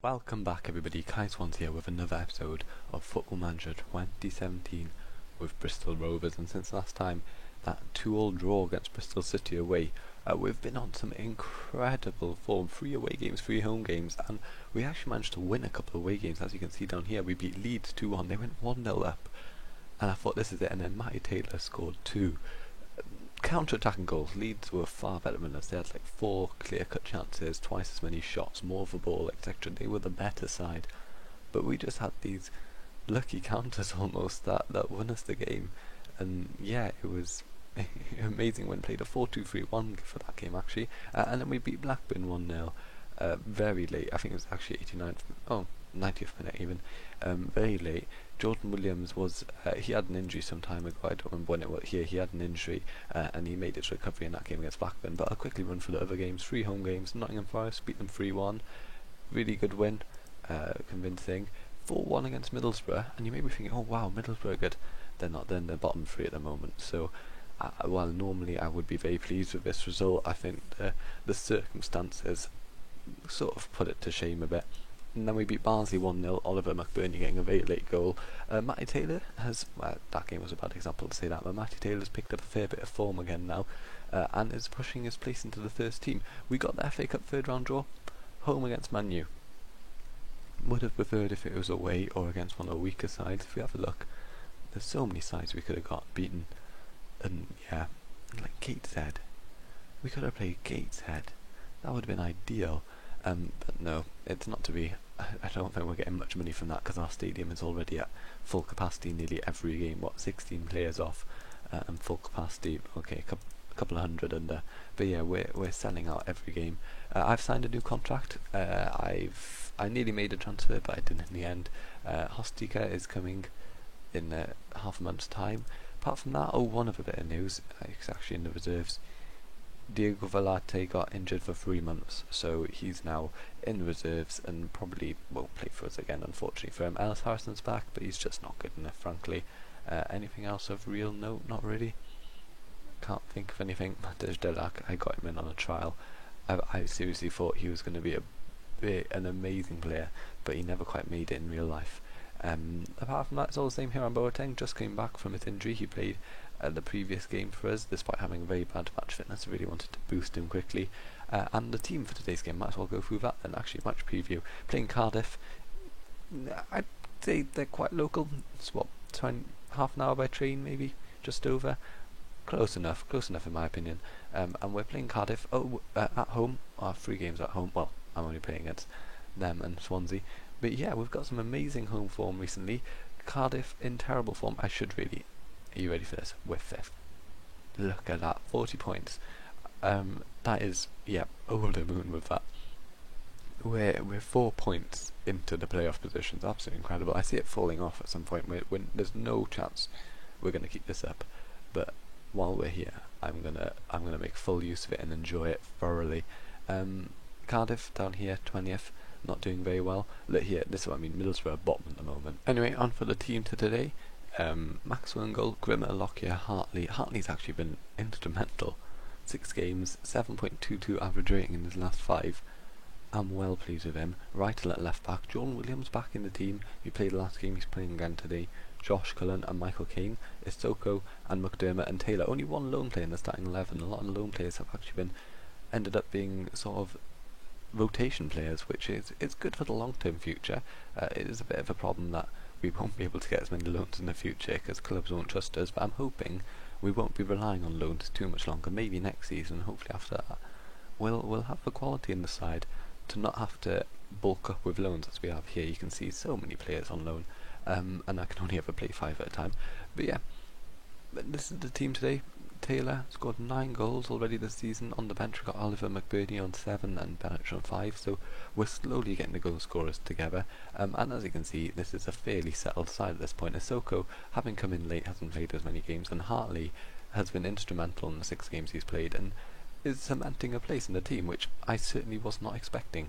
Welcome back everybody, Kai Swans here with another episode of Football Manager 2017 with Bristol Rovers, and since last time, that 2-2 draw against Bristol City away, we've been on some incredible form, 3 away games, 3 home games, and we actually managed to win a couple of away games. As you can see down here, we beat Leeds 2-1, they went 1-0 up, and I thought this is it, and then Matty Taylor scored 2 counter-attacking goals. Leeds were far better than us. They had like 4 clear-cut chances, twice as many shots, more of the ball, etc. They were the better side, but we just had these lucky counters almost that won us the game. And yeah, it was amazing when played a 4-2-3-1 for that game actually, and then we beat Blackburn 1-0 very late. I think it was actually 90th minute even, very late. Jordan Williams was, he had an injury some time ago, I don't remember when it was here, he had an injury, and he made his recovery in that game against Blackburn. But I'll quickly run through the other games. 3 home games. Nottingham Forest beat them 3-1, really good win, convincing. 4-1 against Middlesbrough, and you may be thinking, oh wow, Middlesbrough are good. They're not, they're in the bottom 3 at the moment, so while normally I would be very pleased with this result, I think the circumstances sort of put it to shame a bit. And then we beat Barnsley 1-0, Oliver McBurney getting a very late goal. Matty Taylor has, that game was a bad example to say that, but Matty Taylor's picked up a fair bit of form again now, and is pushing his place into the first team. We got the FA Cup third round draw, home against Man U. Would have preferred if it was away or against one of the weaker sides. If we have a look, there's so many sides we could have got beaten, and yeah, like Gateshead. We could have played Gateshead. That would have been ideal. But no, it's not to be. I don't think we're getting much money from that because our stadium is already at full capacity nearly every game. 16 players off, and full capacity. Okay, a couple of hundred under. But yeah, we're selling out every game. I've signed a new contract. I nearly made a transfer, but I didn't in the end. Hostika is coming in half a month's time. Apart from that, one other bit of news. He's actually in the reserves. Diego Velate got injured for 3 months, so he's now in the reserves and probably won't play for us again, unfortunately for him. Ellis Harrison's back, but he's just not good enough, frankly. Anything else of real note? Not really. Can't think of anything. Matej Delak, I got him in on a trial. I seriously thought he was going to be an amazing player, but he never quite made it in real life. Apart from that, it's all the same here on Boateng. Just came back from his injury. He played the previous game for us, despite having very bad match fitness. I really wanted to boost him quickly. And the team for today's game, might as well go through that then. Actually, match preview. Playing Cardiff. I'd say they're quite local. It's what, half an hour by train, maybe, just over. Close enough in my opinion. And we're playing Cardiff at home. 3 games at home. Well, I'm only playing against them and Swansea. But yeah, we've got some amazing home form recently. Cardiff in terrible form. Are you ready for this? We're 5th. Look at that, 40 points. That is, yeah, over the moon with that. We're 4 points into the playoff positions. Absolutely incredible. I see it falling off at some point. When there's no chance we're going to keep this up. But while we're here, I'm gonna make full use of it and enjoy it thoroughly. Cardiff down here, 20th. Not doing very well. Look here, this is what I mean, Middlesbrough bottom at the moment. Anyway, on for the team to today. Maxwell in goal, Grimmer, Lockyer, Hartley. Hartley's actually been instrumental. 6 games, 7.22 average rating in his last 5. I'm well pleased with him. Right at left back, Jordan Williams back in the team. He played the last game, he's playing again today. Josh Cullen and Michael Caine, Isoko and McDermott and Taylor. Only one lone player in the starting 11. A lot of the lone players have actually ended up being sort of rotation players, which is good for the long-term future. It is a bit of a problem that we won't be able to get as many loans in the future because clubs won't trust us, but I'm hoping we won't be relying on loans too much longer. Maybe next season, hopefully after that, we'll have the quality in the side to not have to bulk up with loans as we have here. You can see so many players on loan, and I can only ever play 5 at a time. But yeah, this is the team today. Taylor scored 9 goals already this season. On the bench we've got Oliver McBurney on 7 and Bennett on 5, so we're slowly getting the goal scorers together, and as you can see, this is a fairly settled side at this point. Isoko, having come in late, hasn't played as many games, and Hartley has been instrumental in the 6 games he's played and is cementing a place in the team, which I certainly was not expecting.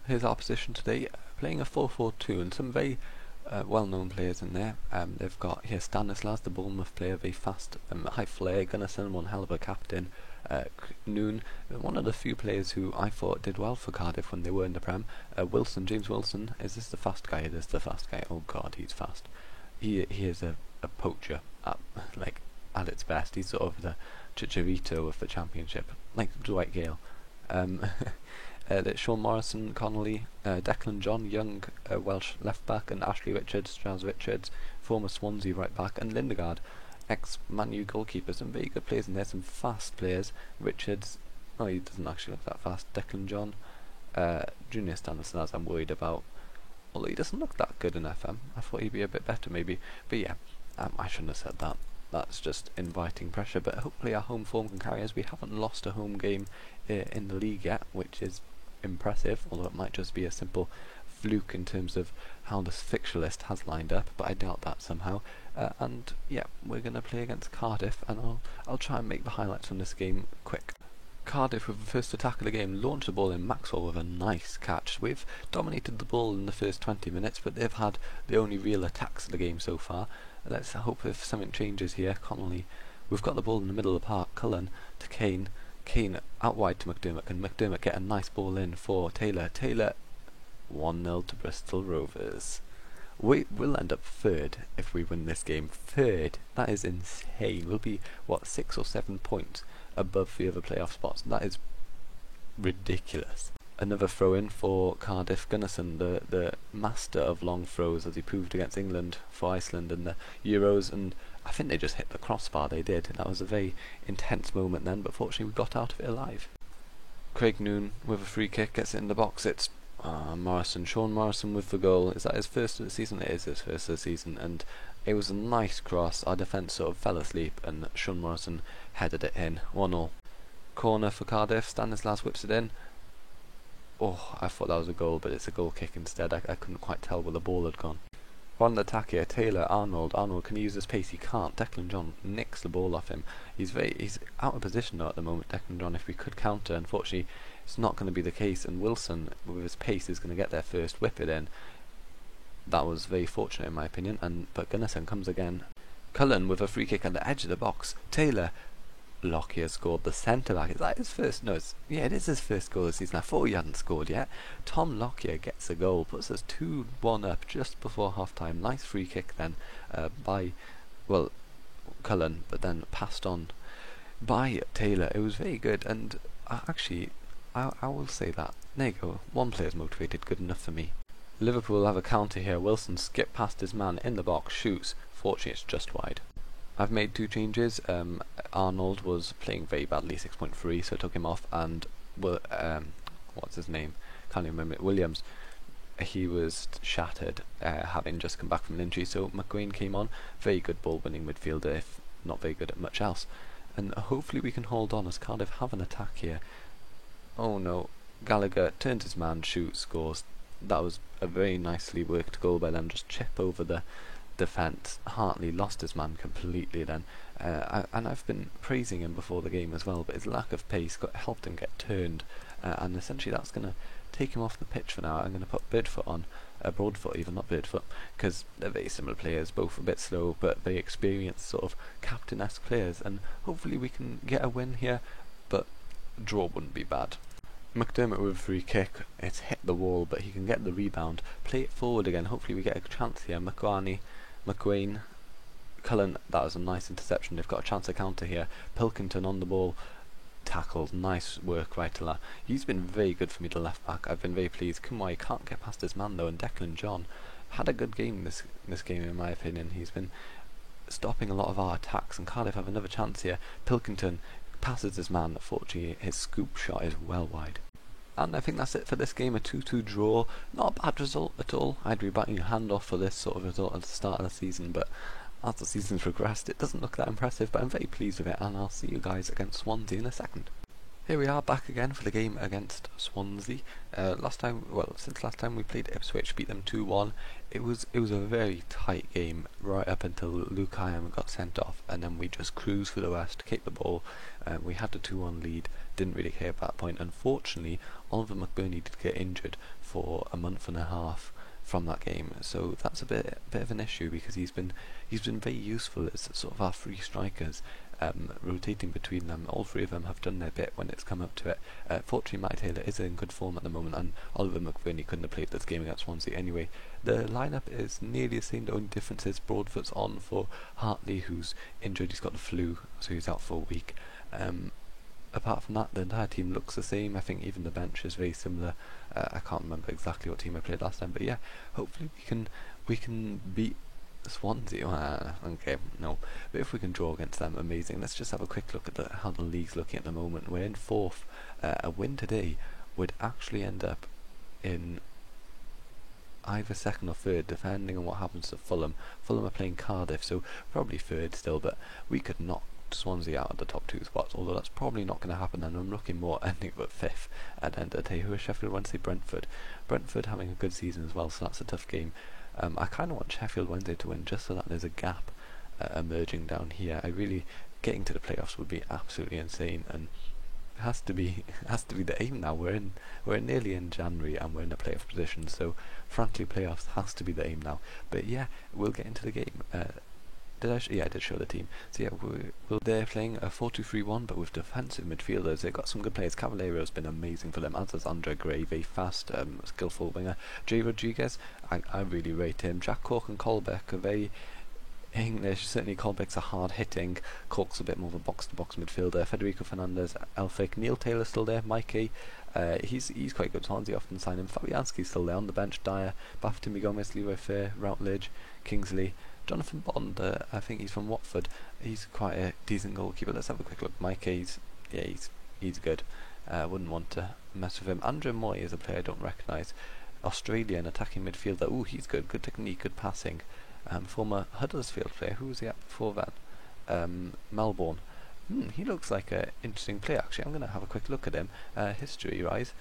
Here's our opposition today, playing a 4-4-2, and some very well-known players in there. They've got here Stanislas, the Bournemouth player, very fast, high flair. Gunnarsson, one hell of a captain. Noon, one of the few players who I thought did well for Cardiff when they were in the Prem. Wilson, James Wilson, is this the fast guy? It is the fast guy. Oh god, he's fast. He is a poacher at its best. He's sort of the Chicharito of the Championship, like Dwight Gale. Sean Morrison, Connolly, Declan John, young Welsh left back, and Ashley Richards, Jazz Richards, former Swansea right back, and Lindegaard, ex-Man U goalkeeper. Some very good players in there, some fast players. Richards, oh, he doesn't actually look that fast. Declan John, Junior Stanison, as I'm worried about. Although he doesn't look that good in FM. I thought he'd be a bit better maybe. But yeah, I shouldn't have said that. That's just inviting pressure. But hopefully our home form can carry us. We haven't lost a home game in the league yet, which is impressive, although it might just be a simple fluke in terms of how this fixture list has lined up, but I doubt that somehow. And yeah, we're going to play against Cardiff, and I'll try and make the highlights from this game quick. Cardiff with the first attack of the game launched the ball in. Maxwell with a nice catch. We've dominated the ball in the first 20 minutes, but they've had the only real attacks of the game so far. Let's hope if something changes here. Connolly, we've got the ball in the middle of the park. Cullen to Kane. Kane out wide to McDermott. Can McDermott get a nice ball in for Taylor? Taylor, 1-0 to Bristol Rovers. We'll end up third if we win this game. Third. That is insane. We'll be, what, 6 or 7 points above the other playoff spots. That is ridiculous. Another throw in for Cardiff. Gunnarsson, the master of long throws, as he proved against England for Iceland in the Euros, and I think they just hit the crossbar. They did. That was a very intense moment then, but fortunately we got out of it alive. Craig Noon with a free kick gets it in the box. It's Morrison, Sean Morrison with the goal. Is that his first of the season? It is his first of the season, and it was a nice cross. Our defence sort of fell asleep, and Sean Morrison headed it in. 1-0. Corner for Cardiff. Stanislas whips it in. Oh, I thought that was a goal, but it's a goal kick instead. I couldn't quite tell where the ball had gone. On the attack here, Taylor, Arnold. Arnold can he use his pace? He can't. Declan John nicks the ball off him. He's out of position though at the moment, Declan John. If we could counter, unfortunately, it's not going to be the case. And Wilson, with his pace, is going to get there first, whip it in. That was very fortunate in my opinion. But Gunnarsson comes again. Cullen with a free kick at the edge of the box. Taylor. Lockyer scored, the centre back. Is that his first? No, it is his first goal this season. I thought he hadn't scored yet. Tom Lockyer gets a goal, puts us 2-1 up just before half time. Nice free kick then by Cullen, but then passed on by Taylor. It was very good, and actually I will say that. There you go, one player's motivated, good enough for me. Liverpool have a counter here. Wilson skipped past his man in the box, shoots. Fortunately it's just wide. I've made 2 changes. Arnold was playing very badly, 6.3, so I took him off, and what's his name? Can't even remember it. Williams. He was shattered, having just come back from an injury, so McGuane came on. Very good ball-winning midfielder, if not very good at much else. And hopefully we can hold on as Cardiff have an attack here. Oh no, Gallagher turns his man, shoots, scores. That was a very nicely worked goal by them, just chip over the defence. Hartley lost his man completely then, and I've been praising him before the game as well, but his lack of pace helped him get turned, and essentially that's going to take him off the pitch for now. I'm going to put Birdfoot on, Broadfoot even, not Birdfoot, because they're very similar players, both a bit slow but very experienced, sort of captain-esque players, and hopefully we can get a win here, but draw wouldn't be bad. McDermott with a free kick. It's hit the wall, but he can get the rebound, play it forward again. Hopefully we get a chance here. McGuane, Cullen, that was a nice interception. They've got a chance to counter here. Pilkington on the ball, tackled, nice work right to that. He's been very good for me, the left back. I've been very pleased. Kumwai can't get past his man though, and Declan John had a good game this game in my opinion. He's been stopping a lot of our attacks, and Cardiff have another chance here. Pilkington passes his man. Fortunately his scoop shot is well wide. And I think that's it for this game, a 2-2 draw. Not a bad result at all. I'd be biting your hand off for this sort of result at the start of the season, but as the season's progressed it doesn't look that impressive, but I'm very pleased with it, and I'll see you guys against Swansea in a second. Here we are back again for the game against Swansea. Since last time we played Ipswich, beat them 2-1. It was a very tight game right up until Luke Hyam got sent off, and then we just cruised for the rest, kept the ball. We had the 2-1 lead, didn't really care at that point. Unfortunately, Oliver McBurney did get injured for a month and a half from that game, so that's a bit of an issue, because he's been very useful as sort of our free strikers. rotating between them. All three of them have done their bit when it's come up to it. Fortunately, Matty Taylor is in good form at the moment, and Oliver McBurney couldn't have played this game against Swansea anyway. The lineup is nearly the same. The only difference is Broadfoot's on for Hartley, who's injured. He's got the flu, so he's out for a week. Apart from that, the entire team looks the same. I think even the bench is very similar. I can't remember exactly what team I played last time, but yeah, hopefully we can beat Swansea. Okay, no, but if we can draw against them, amazing. Let's just have a quick look at how the league's looking at the moment. We're in 4th. A win today would actually end up in either 2nd or 3rd, depending on what happens to Fulham. Fulham are playing Cardiff, so probably 3rd still, but we could knock Swansea out of the top 2 spots, although that's probably not going to happen, and I'm looking more at ending up 5th at the end of the day. Who is Sheffield Wednesday? Brentford. Brentford having a good season as well, so that's a tough game. I kind of want Sheffield Wednesday to win just so that there's a gap emerging down here. Getting to the playoffs would be absolutely insane, and it has to be the aim now. We're nearly in January and we're in a playoff position, so frankly playoffs has to be the aim now. But yeah, we'll get into the game. I did show the team. So yeah, they're playing a 4-2-3-1, but with defensive midfielders. They've got some good players. Cavallero's been amazing for them, as has Andre Gray, very fast, skillful winger. Jay Rodriguez, I really rate him. Jack Cork and Colbeck are very English. Certainly Colbeck's a hard-hitting. Cork's a bit more of a box-to-box midfielder. Federico Fernandez, Elphick. Neil Taylor's still there. Mikey, he's quite good. Swansea often sign him. Fabianski's still there on the bench. Dyer, Bafétimbi Gomez, Leroy Fair, Routledge, Kingsley. Jonathan Bond, I think he's from Watford. He's quite a decent goalkeeper. Let's have a quick look. Mike, he's good. Wouldn't want to mess with him. Andre Moy is a player I don't recognise. Australian attacking midfielder. Ooh, he's good. Good technique, good passing. Former Huddersfield player. Who was he at before that? Melbourne. He looks like an interesting player. Actually, I'm going to have a quick look at him. History, rise.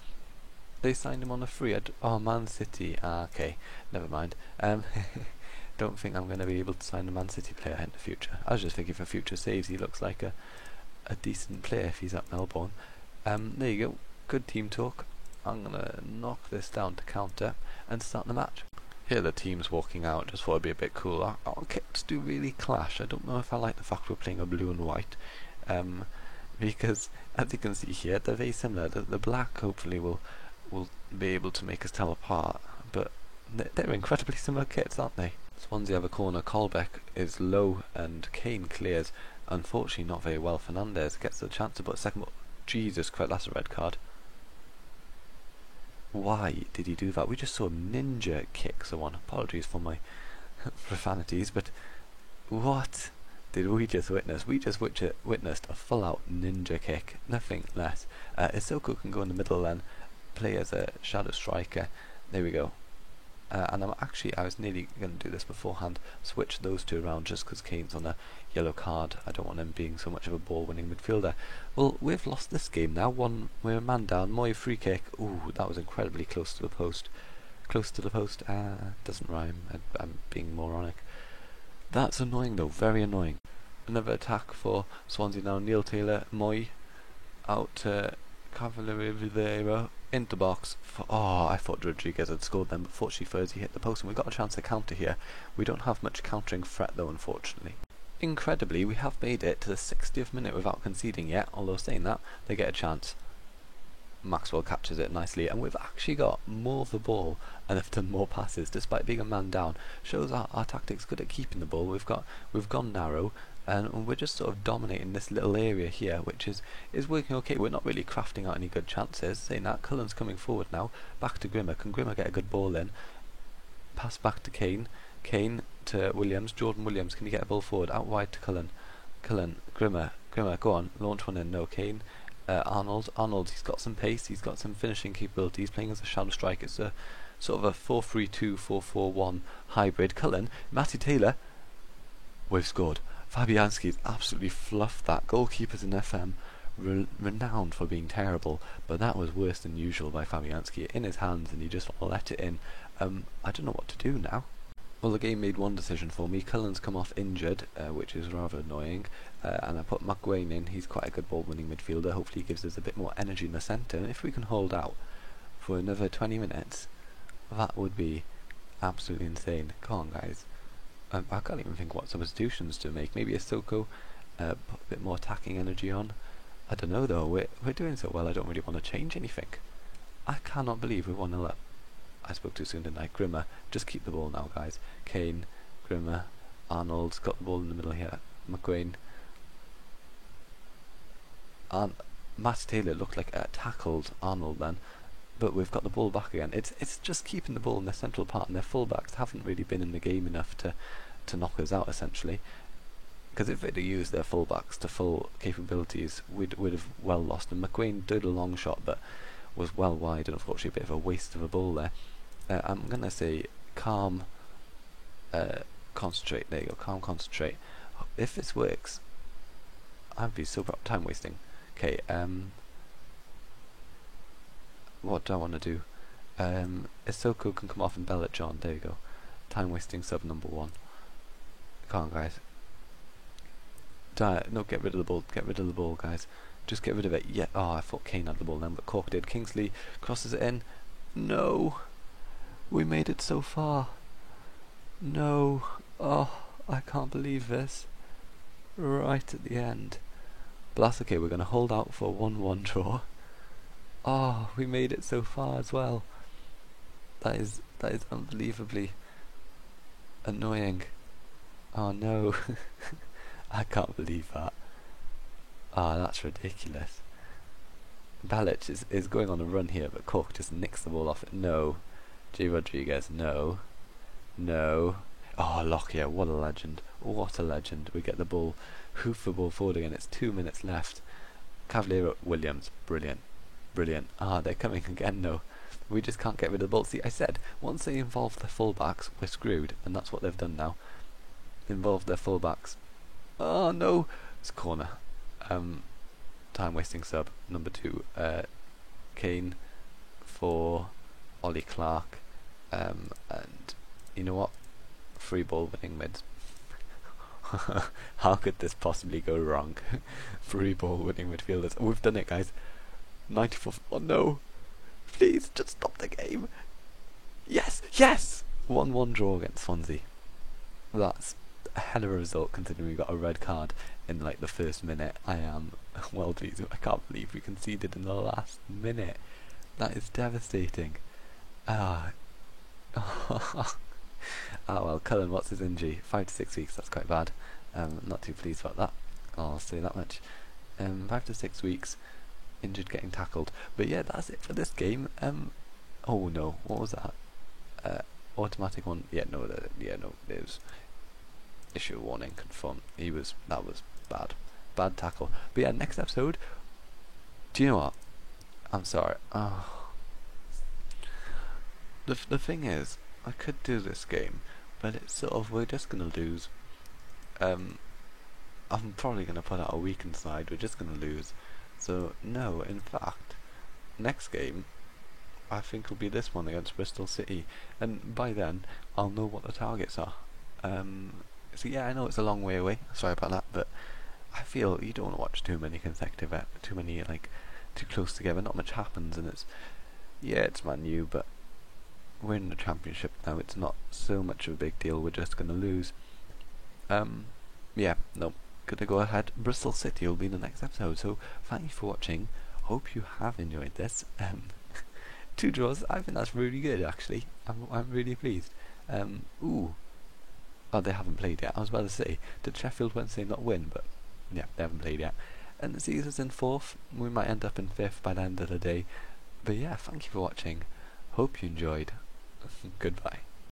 They signed him on a free. Man City. Okay, never mind. Don't think I'm going to be able to sign a Man City player in the future. I was just thinking for future saves, he looks like a decent player if he's at Melbourne. There you go, good team talk. I'm going to knock this down to counter and start the match. Here the team's walking out, just thought it'd be a bit cool. Our kits do really clash. I don't know if I like the fact we're playing a blue and white, because as you can see here, they're very similar. The black hopefully will be able to make us tell apart, but they're incredibly similar kits, aren't they? Swansea have a corner. Colbeck is low and Kane clears. Unfortunately, not very well. Fernandez gets the chance to put a second ball. Jesus Christ, that's a red card. Why did he do that? We just saw ninja kick someone. Apologies for my profanities, but what did we just witness? We just witnessed a full-out ninja kick, nothing less. Isoko can go in the middle then, play as a shadow striker. There we go. And I was nearly going to do this beforehand, switch those two around just because Kane's on a yellow card. I don't want him being so much of a ball-winning midfielder. Well, we've lost this game now. We're a man down. Moy free kick. Ooh, that was incredibly close to the post. Close to the post. Doesn't rhyme. I'm being moronic. That's annoying though, very annoying. Another attack for Swansea now. Neil Taylor, Moy, out to Cavaleiro. Into box. I thought Rodriguez had scored then, but fortunately first he hit the post and we got a chance to counter here. We don't have much countering threat though, unfortunately. Incredibly, we have made it to the 60th minute without conceding yet, although saying that, they get a chance. Maxwell captures it nicely, and we've actually got more of the ball and have done more passes despite being a man down. Shows our tactics good at keeping the ball. We've gone narrow, and we're just sort of dominating this little area here, which is working okay. We're not really crafting out any good chances. Saying that, Cullen's coming forward now. Back to Grimmer. Can Grimmer get a good ball in? Pass back to Kane. Kane to Williams. Jordan Williams, can he get a ball forward? Out wide to Cullen. Grimmer, go on. Launch one in. No, Kane. Arnold, he's got some pace. He's got some finishing capabilities. Playing as a shadow striker. It's a sort of a 4-3-2, 4-4-1 hybrid. Cullen. Matty Taylor. We've scored. Fabianski's absolutely fluffed that. Goalkeepers in FM renowned for being terrible, but that was worse than usual by Fabianski. In his hands, and he just let it in. I don't know what to do now. Well, the game made one decision for me. Cullen's come off injured, which is rather annoying, and I put McGuane in. He's quite a good ball-winning midfielder. Hopefully he gives us a bit more energy in the centre, and if we can hold out for another 20 minutes, that would be absolutely insane. Come on, guys. I can't even think what substitutions to make. Maybe a Soko. put a bit more attacking energy on. I don't know though, we're doing so well, I don't really want to change anything. I cannot believe we're 1-0 up. I spoke too soon, didn't I? Grimmer, just keep the ball now, guys. Kane, Grimmer, Arnold's got the ball in the middle here. McGuane. Matt Taylor looked like tackled Arnold then, but we've got the ball back again. It's just keeping the ball in the central part, and their fullbacks haven't really been in the game enough to knock us out, essentially. Because if they'd have used their fullbacks to full capabilities, we'd have well lost. And McGuane did a long shot, but was well wide, and unfortunately a bit of a waste of a ball there. I'm going to say calm, concentrate. There you go, calm, concentrate. If this works, I'd be so proud. Time wasting. Okay, what do I want to do? Isoko can come off and Bellet John. There you go. Time wasting sub number 1. Come on, guys. No, get rid of the ball. Get rid of the ball, guys. Just get rid of it. Yeah. Oh, I thought Kane had the ball then, but Cork did. Kingsley crosses it in. No. We made it so far. No. Oh, I can't believe this. Right at the end. But that's okay. We're going to hold out for a 1-1 draw. Oh, we made it so far as well. That is unbelievably annoying. Oh no. I can't believe that. Ah, that's ridiculous. Balic is going on a run here, but Cork just nicks the ball off it. No. J. Rodriguez, no. No. Oh, Lockyer, what a legend. What a legend. We get the ball, hoof the ball forward again. It's 2 minutes left. Cavalier Williams, brilliant. Brilliant. Ah, they're coming again, no. We just can't get rid of the ball. See, I said, once they involve their fullbacks, we're screwed, and that's what they've done now. Involve their fullbacks. Oh, no. It's corner. Time wasting sub number 2. Kane for Ollie Clark. And you know what? Free ball winning mid. How could this possibly go wrong? Free ball winning midfielders. Oh, we've done it, guys. 94th. Oh no! Please, just stop the game. Yes! Yes! 1-1 draw against Swansea. That's a hell of a result considering we got a red card in like the first minute. I am well pleased. I can't believe we conceded in the last minute. That is devastating. Ah. Ah well, Cullen, what's his injury? 5 to 6 weeks, that's quite bad. Not too pleased about that. I'll say that much. 5 to 6 weeks, injured getting tackled. But yeah, that's it for this game. Oh no, what was that? Automatic one. Yeah, no, there's issue warning confirmed. That was bad tackle. But yeah, next episode. Do you know what? I'm sorry. Oh. The thing is, I could do this game, but it's sort of, we're just gonna lose. I'm probably gonna put out a weakened side. We're just gonna lose. So no, in fact, next game I think will be this one against Bristol City, and by then I'll know what the targets are. So yeah, I know it's a long way away. Sorry about that, but I feel you don't want to watch too many consecutive, too many like too close together. Not much happens, and it's Man U, but we're in the Championship now. It's not so much of a big deal. We're just gonna lose. Yeah, no, gonna go ahead. Bristol City will be in the next episode. So thank you for watching. Hope you have enjoyed this. 2 draws. I think that's really good actually. I'm really pleased. Ooh. Oh, they haven't played yet. I was about to say, did Sheffield Wednesday not win? But yeah, they haven't played yet. And the Caesars in 4th. We might end up in 5th by the end of the day. But yeah, thank you for watching. Hope you enjoyed. Goodbye.